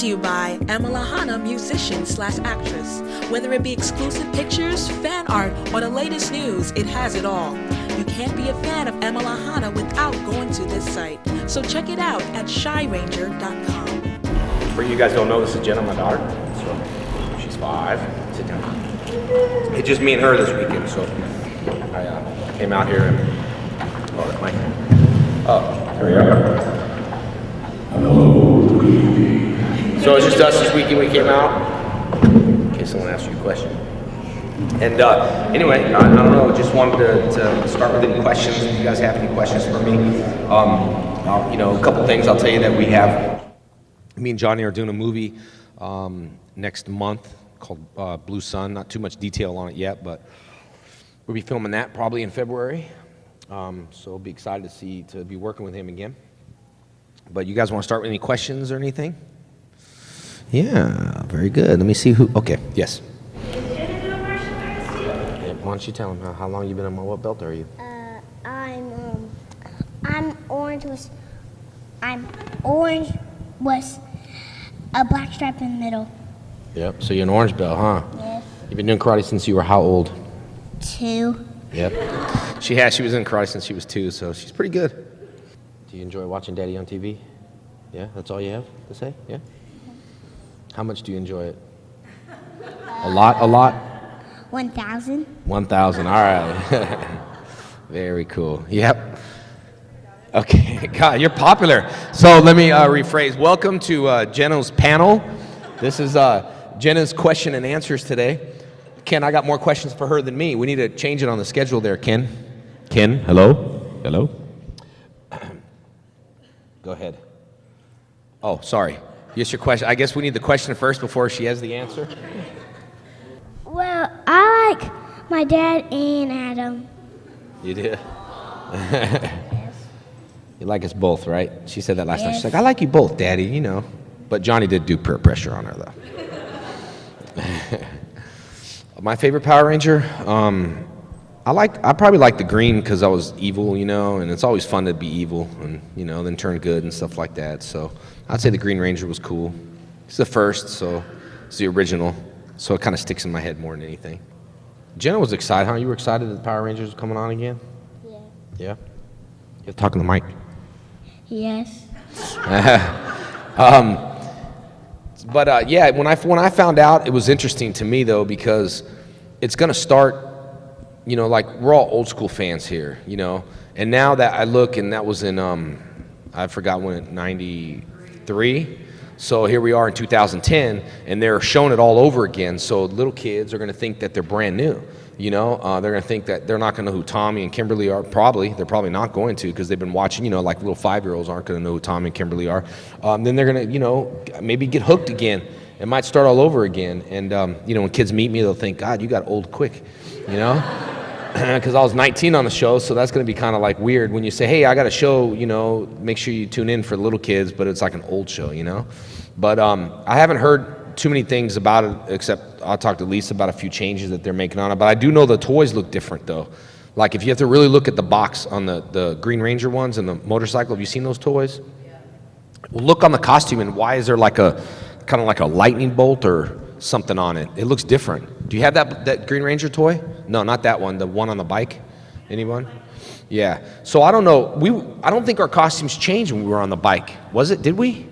to you by Emma Hanna, musician/actress. Whether it be exclusive pictures, fan art, or the latest news, it has it all. You can't be a fan of Emma Hanna without going to this site. So check it out at shyranger.com. For you guys don't know, this is Jenna, my daughter. So she's 5. Sit down. It's just me and her this weekend, so I came out here and that mic. Oh, there we are. Hello, good evening. So it's just us this weekend. We came out in case someone asks you a question. And anyway, I don't know. Just wanted to start with any questions. If you guys have any questions for me, a couple things I'll tell you that we have. Me and Johnny are doing a movie next month called Blue Sun. Not too much detail on it yet, but we'll be filming that probably in February. So I'll be excited to be working with him again. But you guys want to start with any questions or anything? Yeah, very good. Let me see who. Okay, yes. Yeah, why don't you tell him how long you been on my what belt are you? I'm orange with a black stripe in the middle. Yep. So you're an orange belt, huh? Yes. You've been doing karate since you were how old? 2. Yep. She was in karate since she was 2, so she's pretty good. Do you enjoy watching Daddy on TV? Yeah, that's all you have to say? Yeah? How much do you enjoy it? A lot? 1,000. 1,000, all right. Very cool. Yep. Okay, God, you're popular. So let me rephrase. Welcome to Jenna's panel. This is Jenna's question and answers today. Ken, I got more questions for her than me. We need to change it on the schedule there, Ken. Ken, hello? Hello? Go ahead. Oh, sorry. Yes, your question. I guess we need the question first before she has the answer. Well, I like my dad and Adam. You do? You like us both, right? She said that last night. She's Yes. like, I like you both, Daddy, you know. But Johnny did do peer pressure on her, though. My favorite Power Ranger? I probably like the green because I was evil, you know, and it's always fun to be evil and, you know, then turn good and stuff like that. So I'd say the Green Ranger was cool. It's the first, so it's the original. So it kind of sticks in my head more than anything. Jenna was excited, huh? You were excited that the Power Rangers were coming on again? Yeah. Yeah? You have to talk in the mic. Yes. But yeah, when I found out, it was interesting to me though because it's going to start, you know, like we're all old school fans here, you know, and now that I look, and that was in I forgot when, 93. So here we are in 2010, and they're showing it all over again. So little kids are going to think that they're brand new. You know, they're going to think that they're not going to know who Tommy and Kimberly are. They're probably not going to because they've been watching, you know, like little 5-year-olds aren't going to know who Tommy and Kimberly are. Then they're going to, you know, maybe get hooked again. It might start all over again. And, you know, when kids meet me, they'll think, God, you got old quick, you know? Because I was 19 on the show, so that's going to be kind of like weird when you say, hey, I got a show, you know, make sure you tune in for little kids, but it's like an old show, you know? But I haven't heard too many things about it, except I'll talk to Lisa about a few changes that they're making on it. But I do know the toys look different, though. Like, if you have to really look at the box on the Green Ranger ones and the motorcycle, have you seen those toys? Yeah. Well, look on the costume, and why is there like a kind of like a lightning bolt or something on it? It looks different. Do you have that Green Ranger toy? No, not that one. The one on the bike? Anyone? Yeah. So I don't know. I don't think our costumes changed when we were on the bike. Was it? Did we?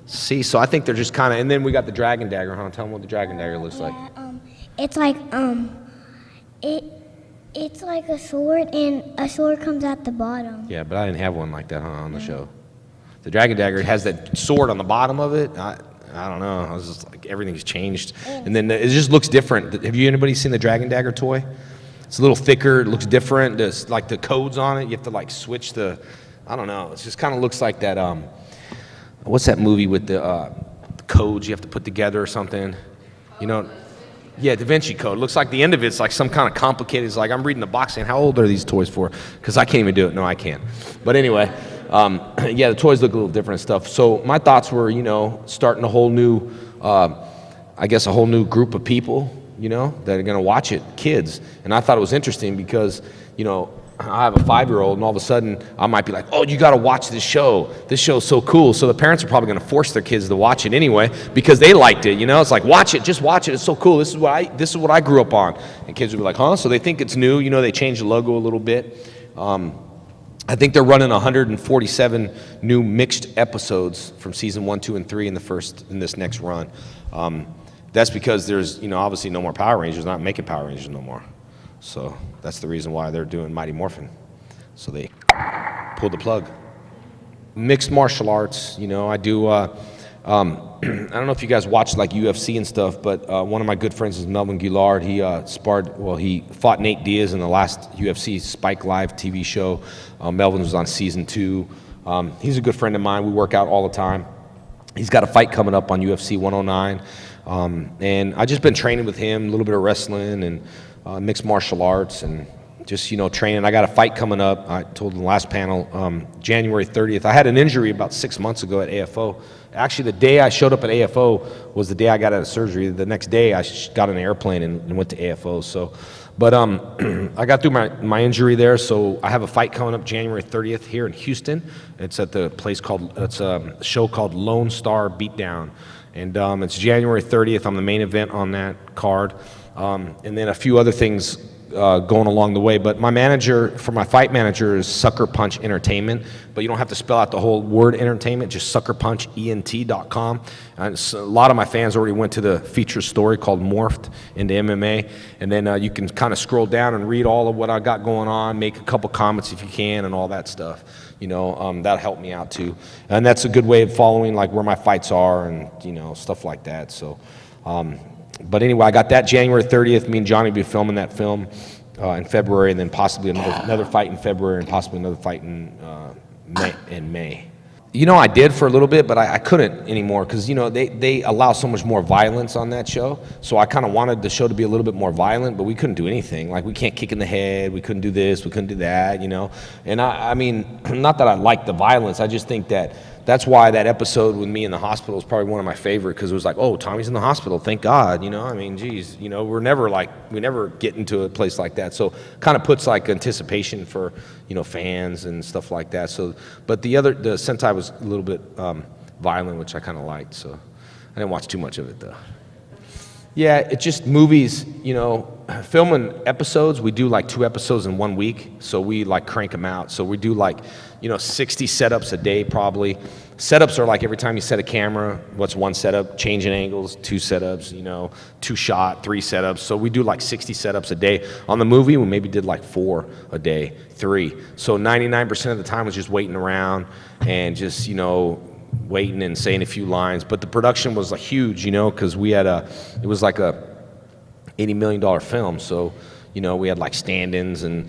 See, so I think they're just kind of, and then we got the Dragon Dagger, huh? Tell them what the Dragon Dagger looks like. It's like it's like a sword, and a sword comes out the bottom. Yeah, but I didn't have one like that, huh, on the show. The Dragon Dagger has that sword on the bottom of it. I don't know. I was just like, everything's changed, and then it just looks different. Have anybody seen the Dragon Dagger toy? It's a little thicker. It looks different. There's like the codes on it. You have to like switch I don't know. It just kind of looks like that. What's that movie with the codes you have to put together or something? You know, yeah, Da Vinci Code. It looks like the end of it's like some kind of complicated. It's like I'm reading the box saying, how old are these toys for? Because I can't even do it. No, I can't. But anyway, yeah, the toys look a little different and stuff. So my thoughts were, you know, starting a whole new, I guess a whole new group of people, you know, that are going to watch it, kids. And I thought it was interesting because, you know, I have a 5-year-old, and all of a sudden I might be like, oh, you got to watch this show. This show's so cool. So the parents are probably going to force their kids to watch it anyway because they liked it. You know, it's like, watch it, just watch it. It's so cool. This is what I grew up on. And kids would be like, huh? So they think it's new. You know, they changed the logo a little bit. I think they're running 147 new mixed episodes from season 1, 2, and 3 in this next run. That's because there's, you know, obviously no more Power Rangers. Not making Power Rangers no more. So that's the reason why they're doing Mighty Morphin. So they pulled the plug. Mixed martial arts, you know, I do, I don't know if you guys watch like UFC and stuff, but one of my good friends is Melvin Guillard. He he fought Nate Diaz in the last UFC Spike Live TV show. Melvin was on season 2. He's a good friend of mine. We work out all the time. He's got a fight coming up on UFC 109. And I just been training with him, a little bit of wrestling and mixed martial arts and just, you know, training. I got a fight coming up. I told in the last panel, January 30th. I had an injury about 6 months ago at AFO. Actually, the day I showed up at AFO was the day I got out of surgery. The next day, I got on an airplane and went to AFO. So, but I got through my injury there. So I have a fight coming up January 30th here in Houston. It's at the place it's a show called Lone Star Beatdown. And it's January 30th. I'm the main event on that card. And then a few other things going along the way. But my fight manager is Sucker Punch Entertainment. But you don't have to spell out the whole word entertainment, just suckerpunchent.com. And a lot of my fans already went to the feature story called Morphed into MMA. And then you can kind of scroll down and read all of what I got going on, make a couple comments if you can, and all that stuff. You know, that'll help me out too. And that's a good way of following like where my fights are and, you know, stuff like that. So, but anyway, I got that January 30th. Me and Johnny will be filming that film in February, and then possibly another fight in February, and possibly another fight in May. You know, I did for a little bit, but I couldn't anymore because, you know, they allow so much more violence on that show. So I kind of wanted the show to be a little bit more violent, but we couldn't do anything. Like, we can't kick in the head. We couldn't do this. We couldn't do that, you know. And I mean, not that I like the violence. I just think that's why that episode with me in the hospital is probably one of my favorite, because it was like, oh, Tommy's in the hospital, thank God, you know. I mean, geez, you know, we never get into a place like that. So kind of puts like anticipation for, you know, fans and stuff like that. So, but the Sentai was a little bit violent, which I kind of liked. So I didn't watch too much of it though. Yeah, it's just movies, you know, filming episodes. We do like 2 episodes in 1 week, so we like crank them out. So we do like, you know, 60 setups a day probably. Setups are like every time you set a camera, what's 1 setup, changing angles, 2 setups, you know, 2 shot, 3 setups. So we do like 60 setups a day. On the movie, we maybe did like 4 a day, 3. So 99% of the time was just waiting around and just, you know, waiting and saying a few lines. But the production was like huge, you know, because it was like a $80 million film. So, you know, we had like stand-ins and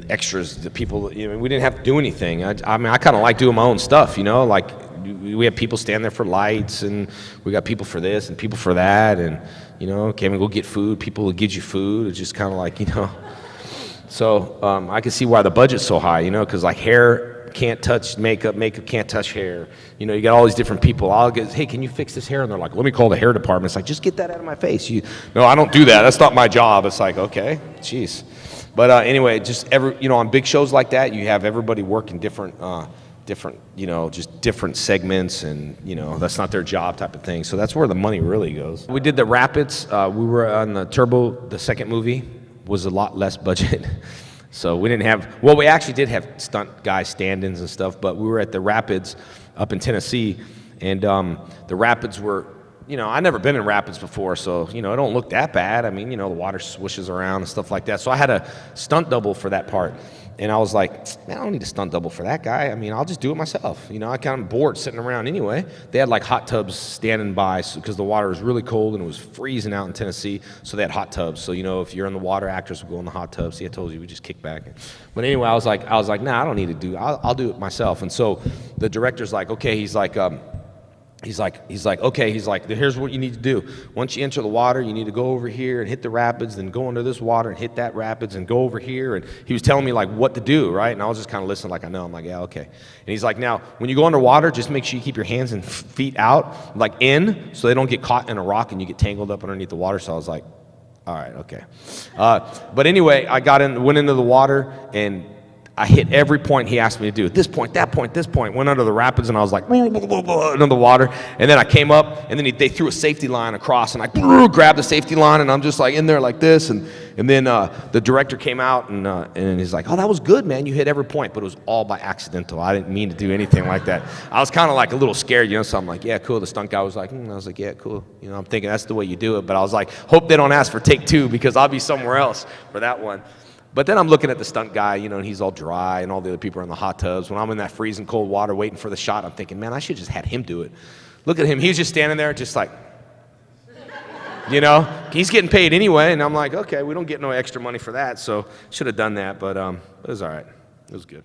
extras. The people, you know, we didn't have to do anything. I mean, I kind of like doing my own stuff, you know, like we have people stand there for lights, and we got people for this and people for that, and, you know, can we go get food? People will get you food. It's just kind of like, you know. So I can see why the budget's so high, you know, because like hair can't touch makeup, makeup can't touch hair. You know, you got all these different people. I'll get, hey, can you fix this hair? And they're like, let me call the hair department. It's like, just get that out of my face. No, I don't do that. That's not my job. It's like, okay, jeez. But anyway, just you know, on big shows like that, you have everybody working different, you know, just different segments, and, you know, that's not their job type of thing. So that's where the money really goes. We did the Rapids. We were on the Turbo. The second movie was a lot less budget. So we didn't have, well, we actually did have stunt guys, stand-ins and stuff, but we were at the Rapids up in Tennessee, and the Rapids were, you know, I'd never been in Rapids before, so, you know, it don't look that bad. I mean, you know, the water swishes around and stuff like that. So I had a stunt double for that part, and I was like, man, I don't need a stunt double for that guy. I mean, I'll just do it myself. You know, I kind of bored sitting around anyway. They had like hot tubs standing by because the water was really cold and it was freezing out in Tennessee, so they had hot tubs. So, you know, if you're in the water, actors will go in the hot tub. See, I told you, we just kick back. But anyway, I was like, nah, I don't need to do it. I'll do it myself. And so the director's like, okay, he's like, here's what you need to do. Once you enter the water, you need to go over here and hit the rapids, then go under this water and hit that rapids and go over here. And he was telling me like what to do, right? And I was just kind of listening like I know. I'm like, yeah, okay. And he's like, now, when you go underwater, just make sure you keep your hands and feet out, like in, so they don't get caught in a rock and you get tangled up underneath the water. So I was like, all right, okay. But anyway, I went into the water, and I hit every point he asked me to do. This point, that point, this point. Went under the rapids, and I was like, under the water. And then I came up, and then they threw a safety line across, and I grabbed the safety line, and I'm just like in there like this. And then the director came out, and he's like, oh, that was good, man. You hit every point, but it was all by accidental. I didn't mean to do anything like that. I was kind of like a little scared, so I'm like, yeah, cool. The stunt guy was like, I was like, yeah, cool. I'm thinking that's the way you do it. But I was like, hope they don't ask for take 2 because I'll be somewhere else for that one. But then I'm looking at the stunt guy, and he's all dry, and all the other people are in the hot tubs. When I'm in that freezing cold water waiting for the shot, I'm thinking, man, I should have just had him do it. Look at him. He's just standing there just like, he's getting paid anyway. And I'm like, okay, we don't get no extra money for that, so should have done that. But it was all right. It was good.